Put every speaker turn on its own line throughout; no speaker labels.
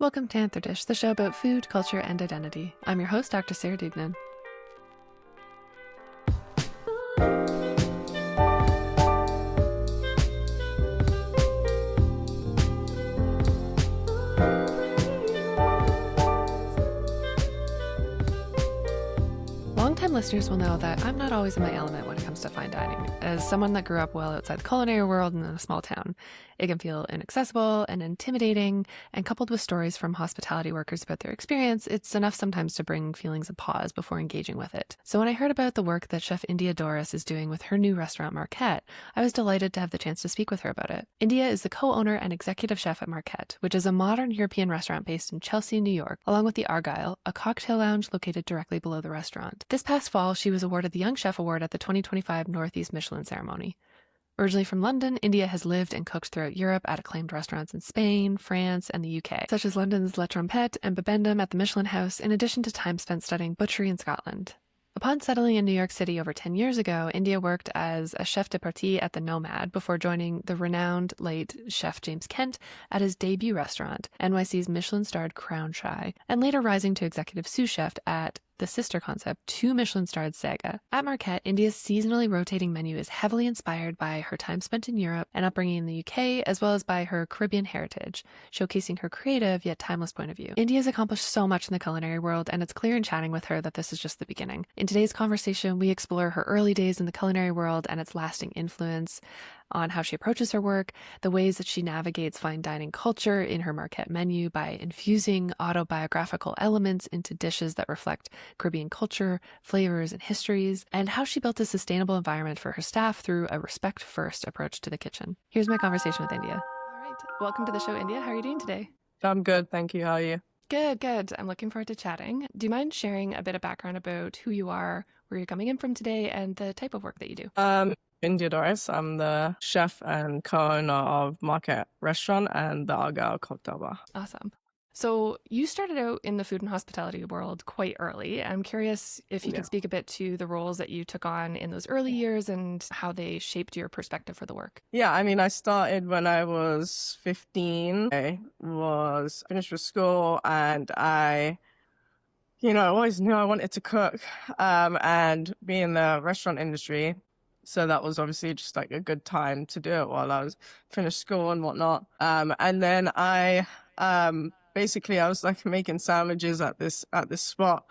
Welcome to Anther Dish, the show about food, culture, and identity. I'm your host, Dr. Sarah Dugnan. Longtime listeners will know that I'm not always in my element when it comes to fine dining. As someone that grew up well outside the culinary world and in a small town, it can feel inaccessible and intimidating, and coupled with stories from hospitality workers about their experience, it's enough sometimes to bring feelings of pause before engaging with it. So when I heard about the work that chef India Doris is doing with her new restaurant Markette, I was delighted to have the chance to speak with her about it. India is the co-owner and executive chef at Markette, which is a modern European restaurant based in Chelsea, New York, along with the Argyle, a cocktail lounge located directly below the restaurant. This past fall, she was awarded the Young Chef Award at the 2025 Northeast Michelin ceremony. Originally from London, India has lived and cooked throughout Europe at acclaimed restaurants in Spain, France, and the UK, such as London's La Trompette and Bibendum at the Michelin House, in addition to time spent studying butchery in Scotland. Upon settling in New York City over 10 years ago, India worked as a chef de partie at the Nomad before joining the renowned late chef James Kent at his debut restaurant, NYC's Michelin-starred Crown Shy, and later rising to executive sous chef at the sister concept to Michelin-starred Saga. At Markette, India's seasonally rotating menu is heavily inspired by her time spent in Europe and upbringing in the UK, as well as by her Caribbean heritage, showcasing her creative yet timeless point of view. India's accomplished so much in the culinary world, and it's clear in chatting with her that this is just the beginning. In today's conversation, we explore her early days in the culinary world and its lasting influence on how she approaches her work, the ways that she navigates fine dining culture in her Markette menu by infusing autobiographical elements into dishes that reflect Caribbean culture, flavors, and histories, and how she built a sustainable environment for her staff through a respect-first approach to the kitchen. Here's my conversation with India. All right, welcome to the show, India. How are you doing today?
I'm good, thank you. How are you?
Good. I'm looking forward to chatting. Do you mind sharing a bit of background about who you are, where you're coming in from today, and the type of work that you do?
India Doris. I'm the chef and co-owner of Markette Restaurant and the Argyle Cocktail Bar.
Awesome. So you started out in the food and hospitality world quite early. I'm curious if you could speak a bit to the roles that you took on in those early years and how they shaped your perspective for the work.
Yeah, I mean, I started when I was 15. I was finished with school and I always knew I wanted to cook and be in the restaurant industry. So that was obviously just like a good time to do it while I was finished school and whatnot. And then basically I was like making sandwiches at this spot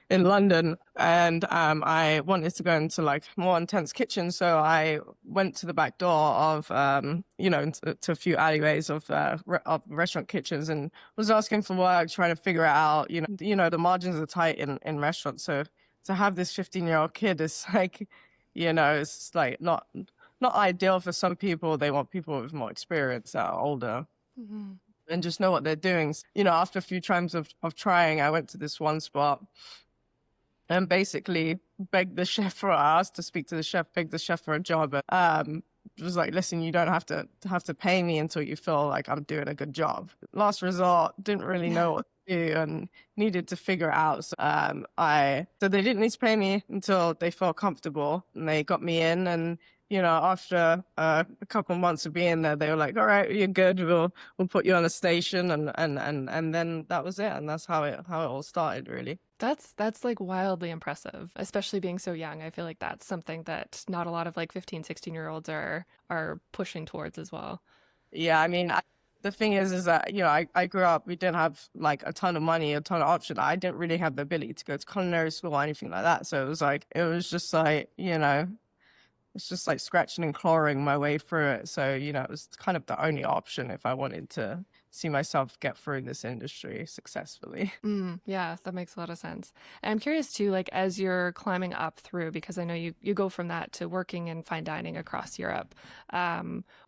in London, and I wanted to go into like more intense kitchens. So I went to the back door of to a few alleyways of restaurant kitchens and was asking for work, trying to figure it out. The margins are tight in restaurants, so to have this 15-year-old kid is like, it's like not ideal for some people. They want people with more experience that are older and just know what they're doing. After a few times of trying, I went to this one spot and basically begged the chef for, I asked to speak to the chef, begged the chef for a job. It was like, listen, you don't have to pay me until you feel like I'm doing a good job. Last resort, didn't really know what to do and needed to figure it out. So so they didn't need to pay me until they felt comfortable, and they got me in. And after a couple of months of being there, they were like, all right, you're good. We'll put you on a station, and then that was it. And that's how it all started, really.
That's like wildly impressive, especially being so young. I feel like that's something that not a lot of like 15, 16-year-olds are pushing towards as well.
Yeah, I mean, the thing is that, I grew up, we didn't have like a ton of money, a ton of options. I didn't really have the ability to go to culinary school or anything like that. So it was just like, it's just like scratching and clawing my way through it. So, it was kind of the only option if I wanted to see myself get through this industry successfully.
Yeah, that makes a lot of sense. And I'm curious too, like as you're climbing up through, because I know you go from that to working in fine dining across Europe.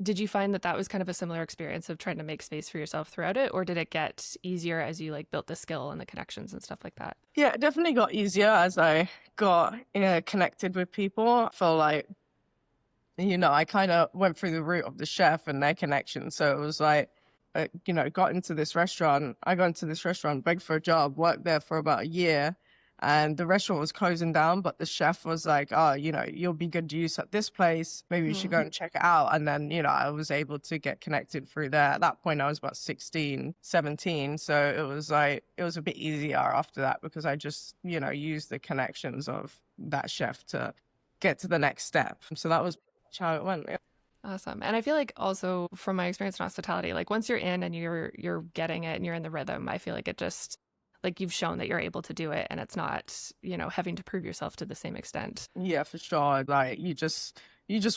Did you find that was kind of a similar experience of trying to make space for yourself throughout it? Or did it get easier as you like built the skill and the connections and stuff like that?
Yeah, it definitely got easier as I got connected with people. I felt like, I kind of went through the route of the chef and their connection. So it was like, got into this restaurant. I got into this restaurant, begged for a job, worked there for about a year. and the restaurant was closing down, but the chef was like, oh, you'll be good use at this place. Maybe you should
Mm.
go and check it out. And then, I was able to get connected through there. At that point, I was about 16, 17. So it was a bit easier after that because I just, used the connections of that chef to get to the next step. So that was how it went. Yeah.
Awesome. And I feel like also from my experience in hospitality, like once you're in and you're getting it and you're in the rhythm, I feel like it just like you've shown that you're able to do it and it's not, having to prove yourself to the same extent.
Yeah, for sure. Like you just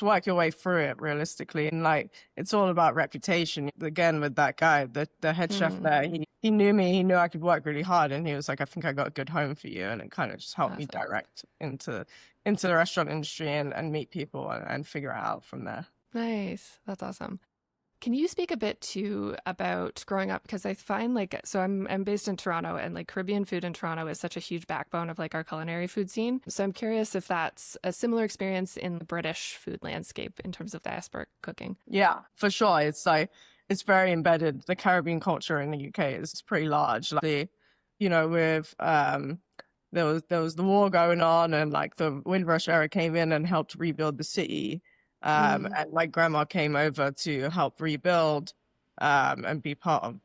work your way through it realistically. And like it's all about reputation. Again, with that guy, the head chef
Mm,
there, he knew me, he knew I could work really hard, and he was like, I think I got a good home for you. And it kind of just helped me
awesome.
direct into the restaurant industry and meet people and figure it out from there.
Nice. That's awesome. Can you speak a bit too about growing up? Because I find like so I'm based in Toronto and like Caribbean food in Toronto is such a huge backbone of like our culinary food scene. So I'm curious if that's a similar experience in the British food landscape in terms of diasporic cooking.
Yeah, for sure. It's like it's very embedded. The Caribbean culture in the UK is pretty large. Like with there was the war going on, and like the Windrush era came in and helped rebuild the city.
Mm,
And my grandma came over to help rebuild and be part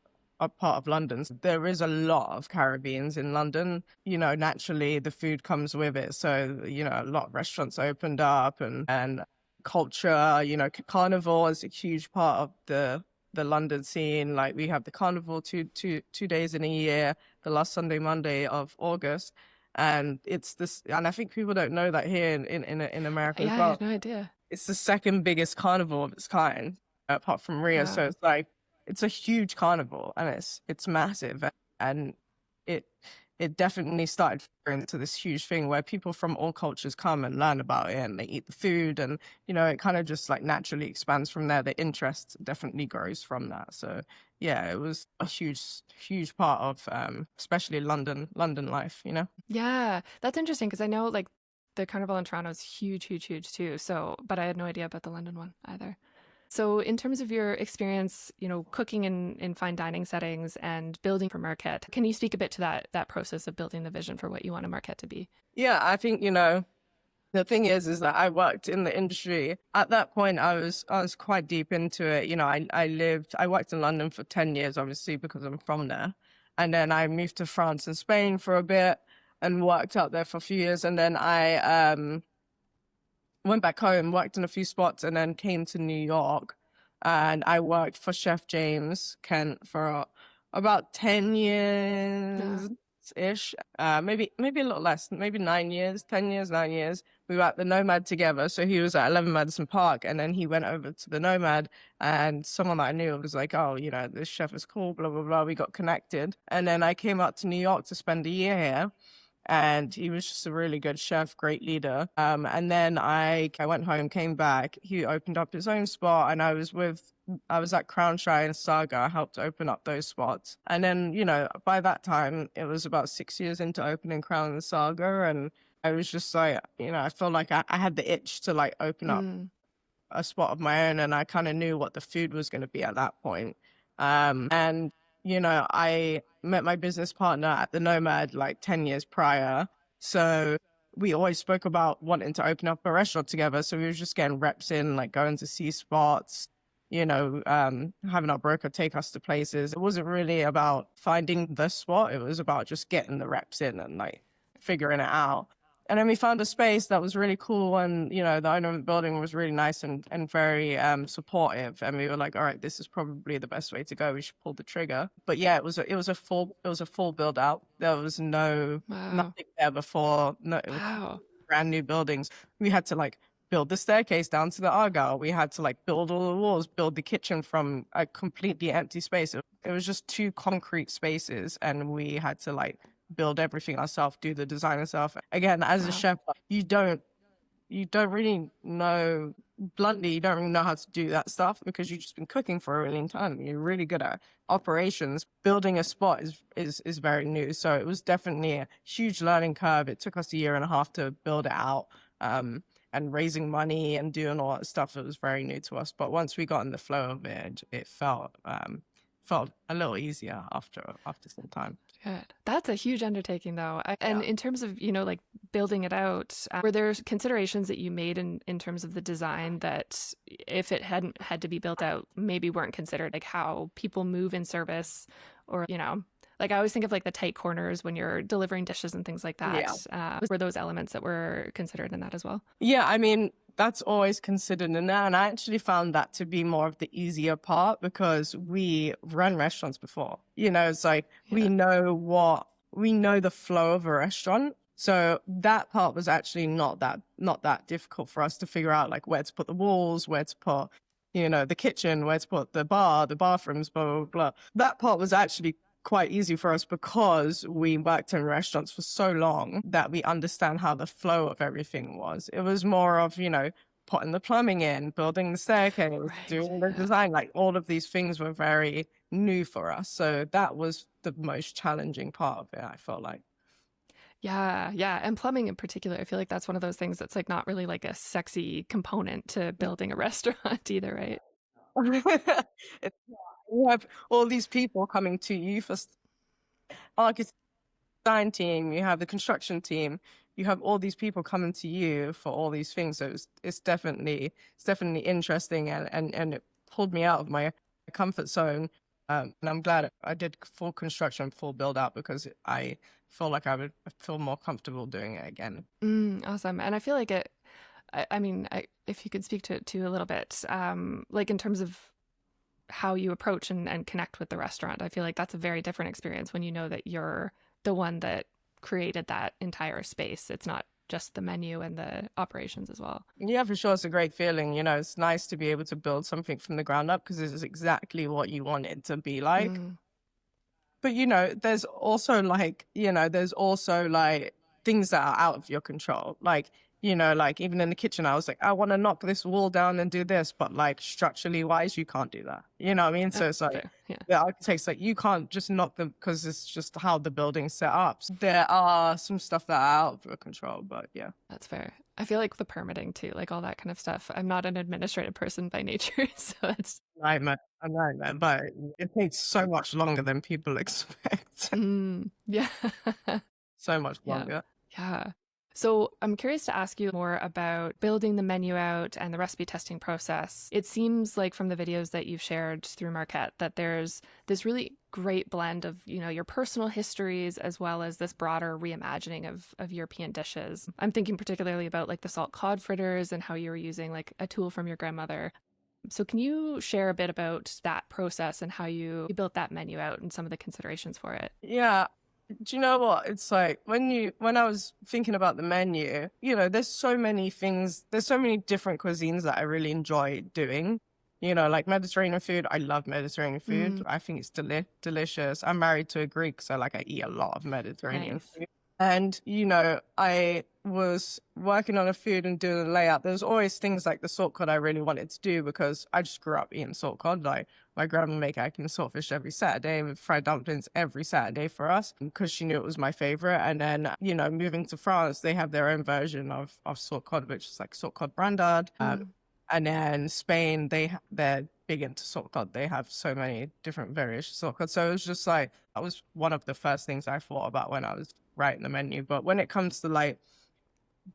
of London. So there is a lot of Caribbeans in London. Naturally the food comes with it. So, a lot of restaurants opened up and culture, carnival is a huge part of the London scene. Like we have the carnival two days in a year, the last Sunday, Monday of August. And it's this, and I think people don't know that here in America as
yeah, I
well.
had no idea.
It's the second biggest carnival of its kind, apart from Rio. So
Wow.
it's like it's a huge carnival, and it's massive, and it it definitely started into this huge thing where people from all cultures come and learn about it, and they eat the food, and it kind of just like naturally expands from there. The interest definitely grows from that. So yeah, it was a huge part of especially London life.
Yeah, that's interesting because I know like the carnival in Toronto is huge, huge, huge too. So, but I had no idea about the London one either. So, in terms of your experience, cooking in fine dining settings and building for Markette, can you speak a bit to that process of building the vision for what you want a Markette to be?
Yeah, I think the thing is that I worked in the industry. At that point, I was quite deep into it. I worked in London for 10 years, obviously, because I'm from there. And then I moved to France and Spain for a bit and worked out there for a few years. And then I went back home, worked in a few spots, and then came to New York. And I worked for Chef James Kent for about 10
Yeah.
years ish, maybe a little less, maybe 9 years, 10 years, 9 years. We were at the Nomad together. So he was at 11 Madison Park, and then he went over to the Nomad, and someone that I knew was like, oh, this chef is cool, blah, blah, blah. We got connected. And then I came out to New York to spend a year here. And he was just a really good chef, great leader. And then I went home, came back. He opened up his own spot, and I was at Crown Shy and Saga. I helped open up those spots. And then, by that time, it was about 6 years into opening Crown and Saga. And I was just like, I felt like I had the itch to like open up
Mm,
a spot of my own, and I kind of knew what the food was going to be at that point. And I met my business partner at the Nomad like 10 years prior. So we always spoke about wanting to open up a restaurant together. So we were just getting reps in, like going to see spots, having our broker take us to places. It wasn't really about finding the spot. It was about just getting the reps in and like figuring it out. And then we found a space that was really cool, and the owner of the building was really nice and very supportive. And we were like, all right, this is probably the best way to go. We should pull the trigger. But yeah, it was a full build out. There was
wow.
nothing there before. No, it was
Wow.
brand new buildings. We had to like build the staircase down to the Argyle. We had to like build all the walls, build the kitchen from a completely empty space. It was just two concrete spaces, and we had to like build everything ourselves, do the design ourselves. Again, as a
Wow.
chef, you don't really know, bluntly, you don't really know how to do that stuff because you've just been cooking for a really long time. You're really good at operations. Building a spot is very new. So it was definitely a huge learning curve. It took us a year and a half to build it out. And raising money and doing all that stuff, it was very new to us. But once we got in the flow of it, it felt a little easier after some time.
Good. That's a huge undertaking, though. And
Yeah.
in terms of, like building it out, were there considerations that you made in terms of the design that if it hadn't had to be built out, maybe weren't considered, like how people move in service or, like I always think of like the tight corners when you're delivering dishes and things like
Yeah.
that. Were those elements that were considered in that as well?
Yeah, I mean, that's always considered in there. And I actually found that to be more of the easier part because we run restaurants before. It's like
Yeah.
we know the flow of a restaurant. So that part was actually not that difficult for us to figure out, like where to put the walls, where to put, the kitchen, where to put the bar, the bathrooms, blah, blah, blah. That part was actually quite easy for us because we worked in restaurants for so long that we understand how the flow of everything was. It was more of, putting the plumbing in, building the staircase,
Right.
doing the design, like all of these things were very new for us. So that was the most challenging part of it, I felt like.
Yeah, yeah. And plumbing in particular, I feel like that's one of those things that's like not really like a sexy component to building a restaurant either, right?
It's, you have all these people coming to you for architect design team, you have the construction team, you have all these people coming to you for all these things. So it's definitely interesting and it pulled me out of my comfort zone. And I'm glad I did full construction, full build out because I feel like I would feel more comfortable doing it again.
Awesome. And I feel like I mean, if you could speak to it too a little bit, like in terms of how you approach and connect with the restaurant, I feel like that's a very different experience when you know that you're the one that created that entire space. It's not just the menu and the operations as well.
Yeah, for sure. It's a great feeling. It's nice to be able to build something from the ground up because it's exactly what you want it to be like. But, there's also like things that are out of your control. Like, like even in the kitchen, I was like, I want to knock this wall down and do this, but like structurally wise, you can't do that. You know what I mean? So it's like,
Fair. Yeah.
the architect's like, you can't just knock them because it's just how the building's set up. So there are some stuff that are out of your control, but yeah.
That's fair. I feel like the permitting too, like all that kind of stuff. I'm not an administrative person by nature, so it's
A nightmare, but it takes so much longer than people expect.
yeah.
So much
Yeah.
longer.
Yeah. So I'm curious to ask you more about building the menu out and the recipe testing process. It seems like from the videos that you've shared through Markette that there's this really great blend of, your personal histories as well as this broader reimagining of European dishes. I'm thinking particularly about like the salt cod fritters and how you were using like a tool from your grandmother. So can you share a bit about that process and how you built that menu out and some of the considerations for it?
Yeah. Do you know what? It's like when I was thinking about the menu, there's so many things, there's so many different cuisines that I really enjoy doing. Like Mediterranean food. I love Mediterranean food. I think it's delicious. I'm married to a Greek, so like I eat a lot of Mediterranean food. And, I was working on a food and doing a layout. There's always things like the salt cod I really wanted to do because I just grew up eating salt cod. Like my grandma make egg and saltfish every Saturday with fried dumplings every Saturday for us because she knew it was my favorite. And then, moving to France, they have their own version of salt cod, which is like salt cod brandade. And then Spain, they're big into salt cod. They have so many different variations of salt cod. So it was just like, that was one of the first things I thought about when I was writing the menu. But when it comes to like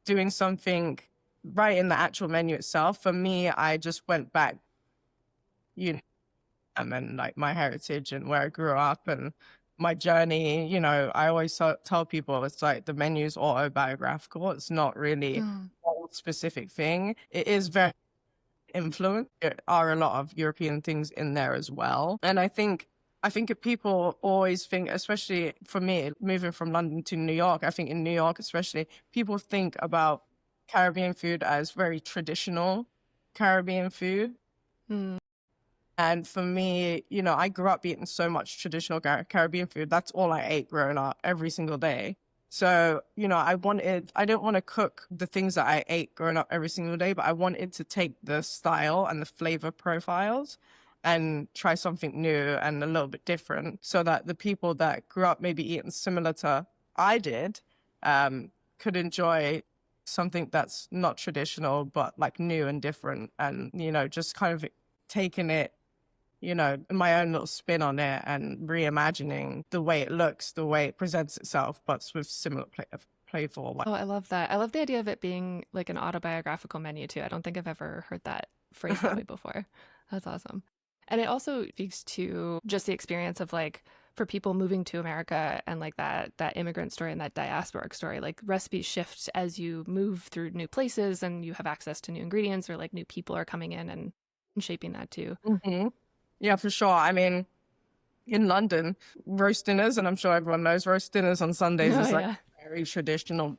doing something right in the actual menu itself, for me, I just went back, and then like my heritage and where I grew up and my journey, I always tell people it's like the menu's autobiographical. It's not really one specific thing. It is very influenced. There are a lot of European things in there as well. And I think if people always think, especially for me, moving from London to New York, I think in New York especially, people think about Caribbean food as very traditional Caribbean food. And for me, I grew up eating so much traditional Caribbean food. That's all I ate growing up every single day. So, I didn't want to cook the things that I ate growing up every single day, but I wanted to take the style and the flavor profiles and try something new and a little bit different so that the people that grew up maybe eating similar to I did could enjoy something that's not traditional, but like new and different and, just kind of taking it my own little spin on it and reimagining the way it looks, the way it presents itself, but with similar playful.
Oh, I love that. I love the idea of it being like an autobiographical menu too. I don't think I've ever heard that phrased that way before. That's awesome. And it also speaks to just the experience of like for people moving to America and like that immigrant story and that diasporic story, like recipes shift as you move through new places and you have access to new ingredients or like new people are coming in and shaping that too.
Hmm. Yeah, for sure. I mean, in London, roast dinners, and I'm sure everyone knows roast dinners on Sundays
Oh
is like
yeah.
a very traditional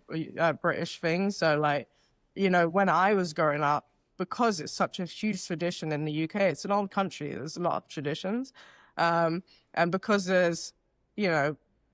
British thing. So like, when I was growing up, because it's such a huge tradition in the UK, it's an old country. There's a lot of traditions. And because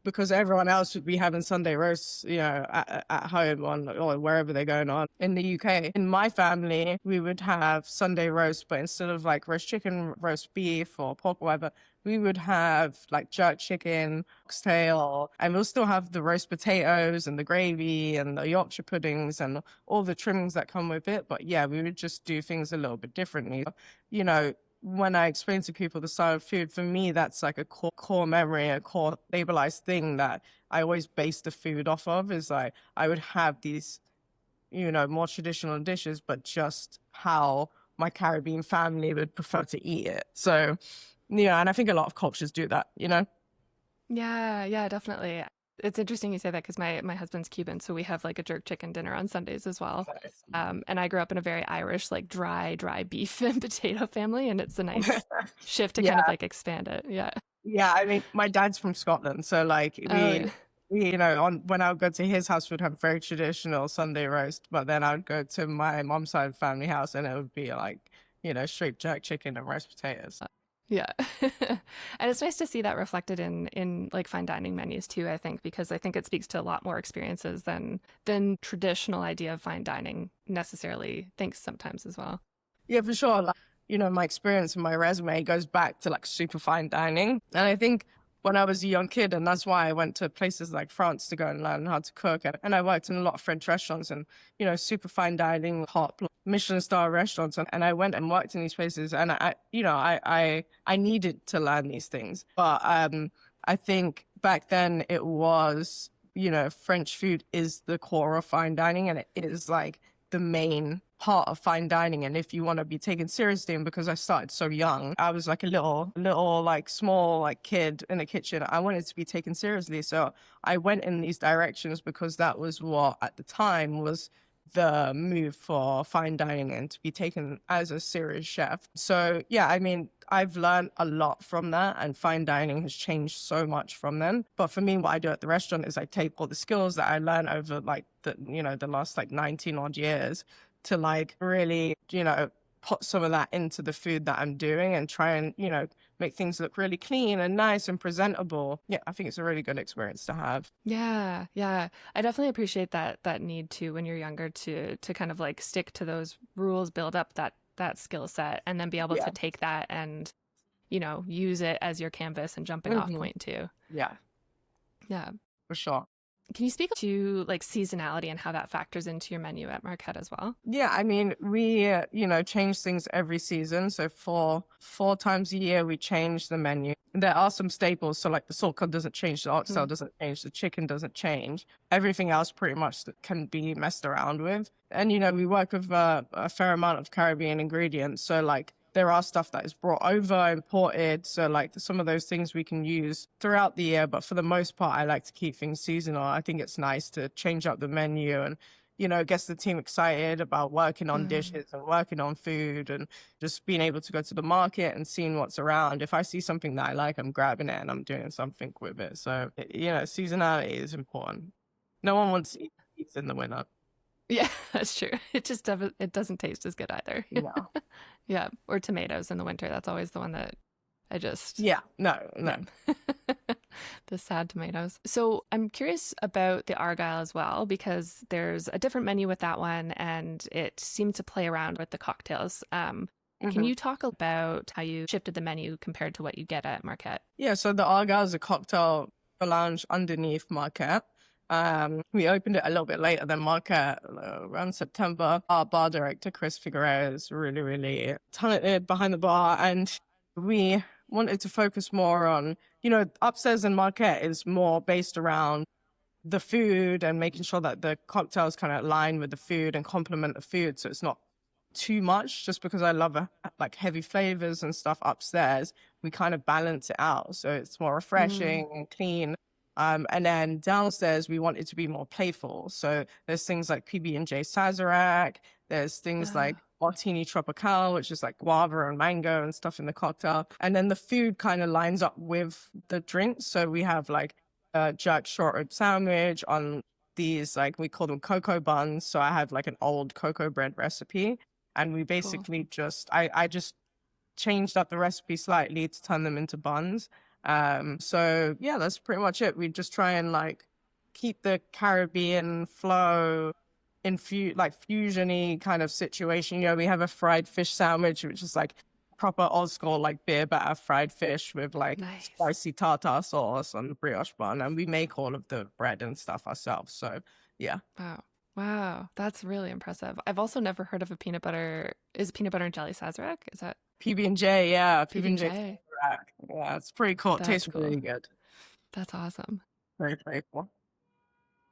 because everyone else would be having Sunday roasts, at home or wherever they're going on in the UK. In my family, we would have Sunday roast, but instead of like roast chicken, roast beef or pork or whatever, we would have like jerk chicken, oxtail, and we'll still have the roast potatoes and the gravy and the Yorkshire puddings and all the trimmings that come with it. But yeah, we would just do things a little bit differently. When I explain to people the style of food, for me, that's like a core memory, a core stabilized thing that I always base the food off of is like, I would have these, more traditional dishes, but just how my Caribbean family would prefer to eat it. So, and I think a lot of cultures do that,
Yeah, definitely. It's interesting you say that because my husband's Cuban, so we have like a jerk chicken dinner on Sundays as well. And I grew up in a very Irish, like dry beef and potato family, and it's a nice shift to kind of
Yeah.
like expand it. Yeah.
Yeah. I mean, my dad's from Scotland. So like
Oh yeah.
when I would go to his house, we'd have very traditional Sunday roast, but then I would go to my mom's side family house and it would be like, straight jerk chicken and roast potatoes.
Yeah. And it's nice to see that reflected in like fine dining menus too, I think, because I think it speaks to a lot more experiences than traditional idea of fine dining necessarily thinks sometimes as well.
Yeah, for sure. Like, my experience and my resume goes back to like super fine dining. And I think when I was a young kid, and that's why I went to places like France to go and learn how to cook. And I worked in a lot of French restaurants and, super fine dining, hot Michelin star restaurants. And I went and worked in these places and I needed to learn these things. But I think back then it was, French food is the core of fine dining and it is like the main part of fine dining. And if you want to be taken seriously, and because I started so young, I was like a little like small like kid in the kitchen, I wanted to be taken seriously, so I went in these directions because that was what at the time was the move for fine dining and to be taken as a serious chef. So yeah, I mean, I've learned a lot from that and fine dining has changed so much from then. But for me, what I do at the restaurant is I take all the skills that I learned over like the last like 19 odd years to like really, put some of that into the food that I'm doing and try and, make things look really clean and nice and presentable. Yeah, I think it's a really good experience to have.
Yeah, yeah. I definitely appreciate that need to when you're younger to kind of like stick to those rules, build up that skill set, and then be able
Yeah.
to take that and, use it as your canvas and jumping off
Hmm.
point too.
Yeah,
Yeah.
for sure.
Can you speak to like seasonality and how that factors into your menu at Markette as well?
Yeah, I mean, we, change things every season. So for 4 times a year, we change the menu. There are some staples. So like the salt cod doesn't change, the oxtail
Mm.
doesn't change, the chicken doesn't change. Everything else pretty much can be messed around with. And, we work with a fair amount of Caribbean ingredients. So like there are stuff that is brought over, imported. So like some of those things we can use throughout the year. But for the most part, I like to keep things seasonal. I think it's nice to change up the menu and, gets the team excited about working on
Mm.
dishes and working on food and just being able to go to the market and seeing what's around. If I see something that I like, I'm grabbing it and I'm doing something with it. So, seasonality is important. No one wants to eat in the winter.
Yeah, that's true. It doesn't taste as good either.
No.
Yeah, or tomatoes in the winter. That's always the one that I just
Yeah, no.
yeah. The sad tomatoes. So I'm curious about the Argyle as well, because there's a different menu with that one and it seemed to play around with the cocktails. Can
Mhm.
you talk about how you shifted the menu compared to what you get at Marquette?
Yeah, so the Argyle is a cocktail lounge underneath Markette. We opened it a little bit later than Markette, around September. Our bar director, Chris Figueroa, is really, really talented behind the bar. And we wanted to focus more on, you know, upstairs in Marquette is more based around the food and making sure that the cocktails kind of align with the food and complement the food. So it's not too much, just because I love like heavy flavors and stuff upstairs. We kind of balance it out. So it's more
Mm.
refreshing and clean. And then downstairs, we want it to be more playful. So there's things like PB&J Sazerac. There's things like
Ah,
Martini Tropical, which is like guava and mango and stuff in the cocktail. And then the food kind of lines up with the drinks. So we have like a jerk short rib sandwich on these, like we call them cocoa buns. So I have like an old cocoa bread recipe. And we
cool.
basically just, I just changed up the recipe slightly to turn them into buns. So yeah, that's pretty much it. We just try and like keep the Caribbean flow like fusiony kind of situation. You know, we have a fried fish sandwich, which is like proper old school, like beer batter fried fish with like
Nice.
spicy tartar sauce on the brioche bun. And we make all of the bread and stuff ourselves. So yeah.
Wow. Wow. That's really impressive. I've also never heard of a peanut butter. Is peanut butter and jelly Sazerac? Is that
PB&J, yeah, PB&J.
PB&J?
Yeah, it's pretty cool. It
That's
tastes
cool.
really good.
That's awesome.
Very playful.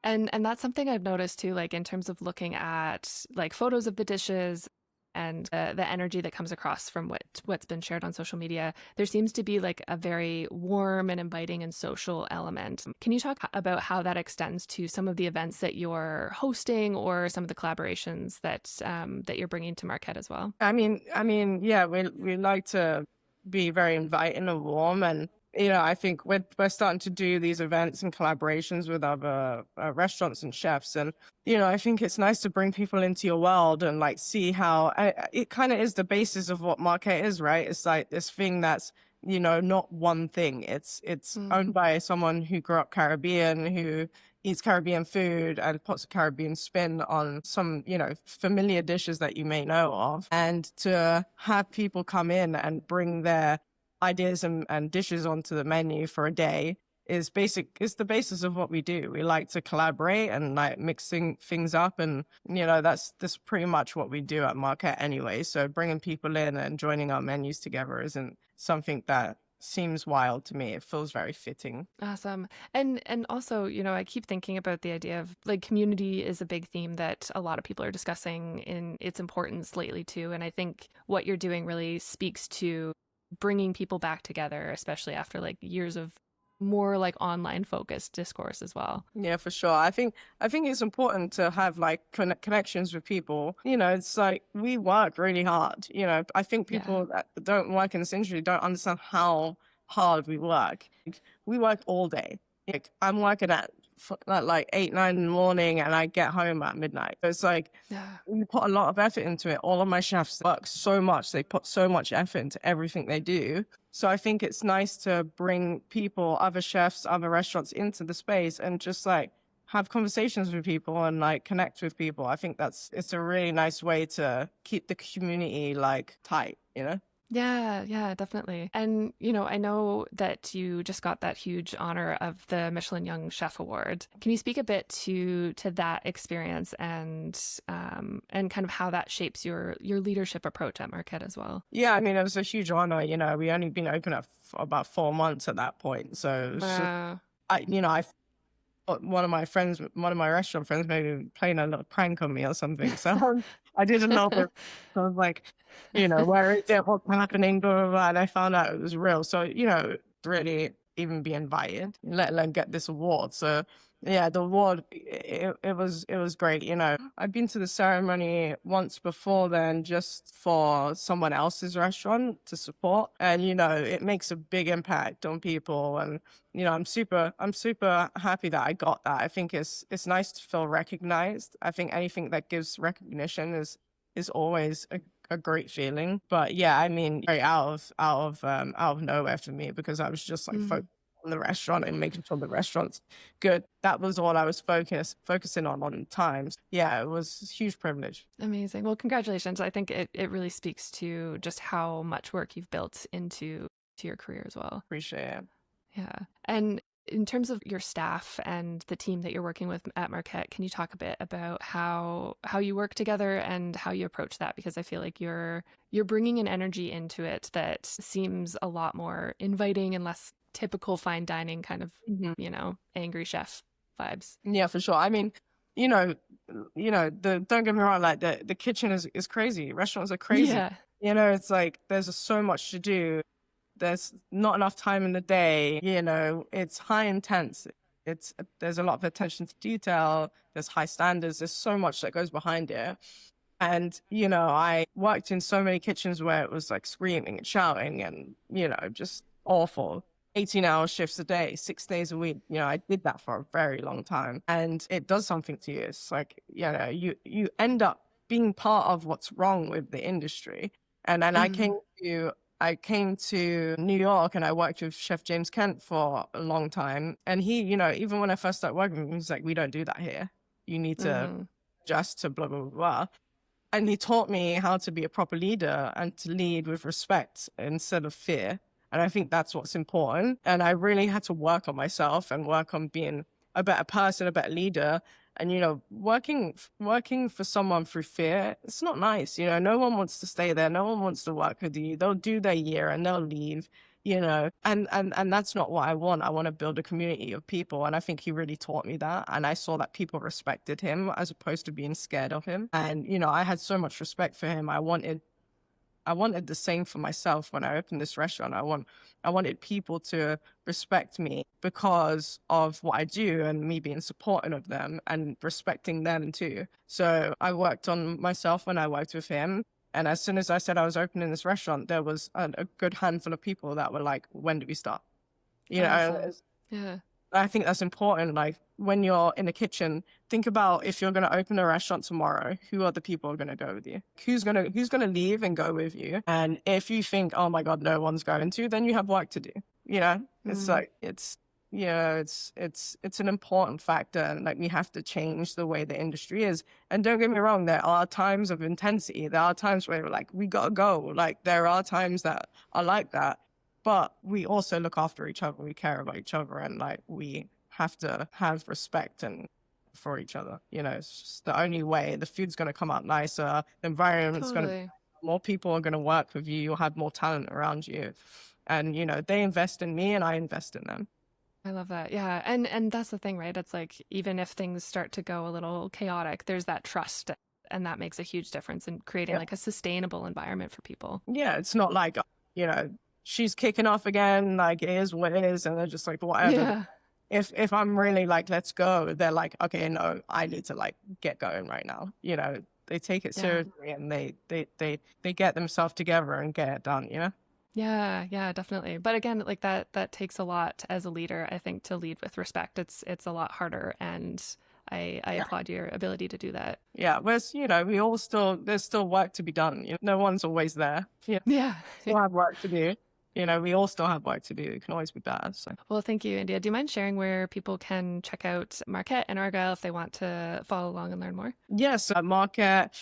And that's something I've noticed too, like in terms of looking at like photos of the dishes and the energy that comes across from what's been shared on social media. There seems to be like a very warm and inviting and social element. Can you talk about how that extends to some of the events that you're hosting or some of the collaborations that you're bringing to Marquette as well?
Yeah, we like to be very inviting and warm, and you know, I think we're starting to do these events and collaborations with other restaurants and chefs, and you know, I think it's nice to bring people into your world and like see how it kind of is the basis of what Market is, right? It's like this thing that's, you know, not one thing. It's
Mm.
owned by someone who grew up Caribbean, who eats Caribbean food and puts a Caribbean spin on some, you know, familiar dishes that you may know of. And to have people come in and bring their ideas and dishes onto the menu for a day is the basis of what we do. We like to collaborate and like mixing things up, and you know, that's pretty much what we do at Marquette anyway. So bringing people in and joining our menus together isn't something that seems wild to me. It feels very fitting.
Awesome. And also, you know, I keep thinking about the idea of like community is a big theme that a lot of people are discussing in its importance lately too. And I think what you're doing really speaks to bringing people back together, especially after like years of more like online focused discourse as well.
Yeah, for sure. I think it's important to have like connections with people. You know, it's like we work really hard. You know, I think
Yeah.
people that don't work in this industry don't understand how hard we work. Like, we work all day. Like I'm working at like 8, 9 in the morning, and I get home at midnight. So it's like
Yeah.
we put a lot of effort into it. All of my chefs work so much. They put so much effort into everything they do. So I think it's nice to bring people, other chefs, other restaurants into the space and just like have conversations with people and like connect with people. I think it's a really nice way to keep the community like tight, you know?
Yeah, yeah, definitely. And, you know, I know that you just got that huge honor of the Michelin Young Chef Award. Can you speak a bit to that experience and kind of how that shapes your leadership approach at Marquette as well?
Yeah, I mean, it was a huge honor. You know, we only been open for about 4 months at that point. So it's just,
Wow.
I thought one of my restaurant friends, maybe playing a little prank on me or something. So I didn't know. So I was like, you know, where is it? What's happening? Blah, blah, blah. And I found out it was real. So, you know, really even be invited, let alone get this award. So yeah, the award, it was great. You know, I've been to the ceremony once before then, just for someone else's restaurant to support. And, you know, it makes a big impact on people. And, you know, I'm super happy that I got that. I think it's nice to feel recognized. I think anything that gives recognition is always a great feeling. But yeah, I mean, very out of nowhere for me, because I was just like
Mm.
focused on the restaurant and making sure the restaurant's good. That was all I was focusing on times. Yeah, it was a huge privilege.
Amazing. Well, congratulations. I think it really speaks to just how much work you've built into your career as well.
Appreciate it.
Yeah. And In terms of your staff and the team that you're working with at Markette, can you talk a bit about how you work together and how you approach that? Because I feel like you're bringing an energy into it that seems a lot more inviting and less typical fine dining kind of, angry chef vibes.
Yeah, for sure. I mean, don't get me wrong, like the kitchen is crazy. Restaurants are crazy.
Yeah.
It's like there's so much to do. There's not enough time in the day. It's high intense. There's a lot of attention to detail. There's high standards. There's so much that goes behind it. And, I worked in so many kitchens where it was like screaming and shouting and, just awful. 18-hour shifts a day, 6 days a week. I did that for a very long time, and it does something to you. It's like, you end up being part of what's wrong with the industry. And then I came to New York and I worked with Chef James Kent for a long time. And he, even when I first started working with him, he was like, we don't do that here. You need to adjust to blah, blah, blah, blah. And he taught me how to be a proper leader and to lead with respect instead of fear. And I think that's what's important. And I really had to work on myself and work on being a better person, a better leader. And, working for someone through fear, it's not nice. No one wants to stay there. No one wants to work with you. They'll do their year and they'll leave, and that's not what I want. I want to build a community of people. And I think he really taught me that. And I saw that people respected him as opposed to being scared of him. And, I had so much respect for him. I wanted the same for myself when I opened this restaurant. I wanted people to respect me because of what I do and me being supportive of them and respecting them too. So I worked on myself when I worked with him. And as soon as I said I was opening this restaurant, there was a good handful of people that were like, when do we start?
Awesome. Yeah.
I think that's important. Like when you're in the kitchen, think about if you're going to open a restaurant tomorrow, who are the people who are going to go with you? Who's going to leave and go with you? And if you think, oh my God, no one's going to, then you have work to do. It's like, it's an important factor. And like, we have to change the way the industry is. And don't get me wrong, there are times of intensity. There are times where we're like, we got to go. Like there are times that are like that. But we also look after each other. We care about each other, and like we have to have respect and for each other. It's just the only way. The food's going to come out nicer. The environment's going to. More people are going to work with you. You'll have more talent around you, and they invest in me, and I invest in them.
I love that. Yeah, and that's the thing, right? It's like even if things start to go a little chaotic, there's that trust, and that makes a huge difference in creating like a sustainable environment for people.
Yeah, it's not like she's kicking off again, like it is what it is, and they're just like, whatever.
Yeah.
If I'm really like, let's go, they're like, okay, no, I need to like get going right now. They take it seriously and they get themselves together and get it done,
Yeah, definitely. But again, like that takes a lot as a leader, I think, to lead with respect. It's a lot harder, and I applaud your ability to do that.
Yeah, whereas, there's still work to be done. No one's always there.
Yeah.
Still have work to do. We all still have work to do. It can always be better. So.
Well, thank you, India. Do you mind sharing where people can check out Markette and Argyle if they want to follow along and learn more?
Yes, Markette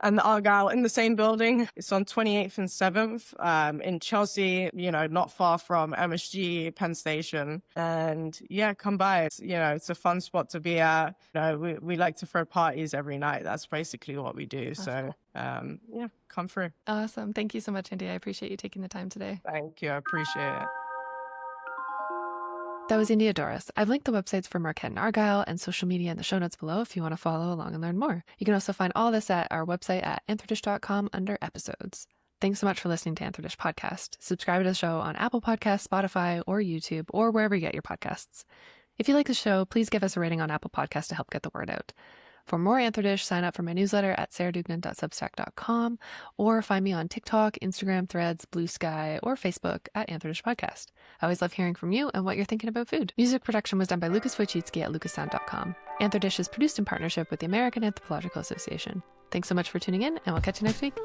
and the Argyle in the same building. It's on 28th and 7th in Chelsea, not far from MSG, Penn Station. And yeah, come by. It's a fun spot to be at. We like to throw parties every night. That's basically what we do. So come through.
Awesome. Thank you so much, India. I appreciate you taking the time today.
Thank you. I appreciate it.
That was India Doris. I've linked the websites for Markette and Argyle and social media in the show notes below if you want to follow along and learn more. You can also find all this at our website at anthodish.com under episodes. Thanks so much for listening to Anthodish Podcast. Subscribe to the show on Apple Podcasts, Spotify, or YouTube, or wherever you get your podcasts. If you like the show, please give us a rating on Apple Podcasts to help get the word out. For more Anthodish, sign up for my newsletter at sarahduignan.substack.com or find me on TikTok, Instagram, Threads, Blue Sky, or Facebook at Anthodish Podcast. I always love hearing from you and what you're thinking about food. Music production was done by Lucas Wojcicki at lucassound.com. Anthodish is produced in partnership with the American Anthropological Association. Thanks so much for tuning in, and we'll catch you next week.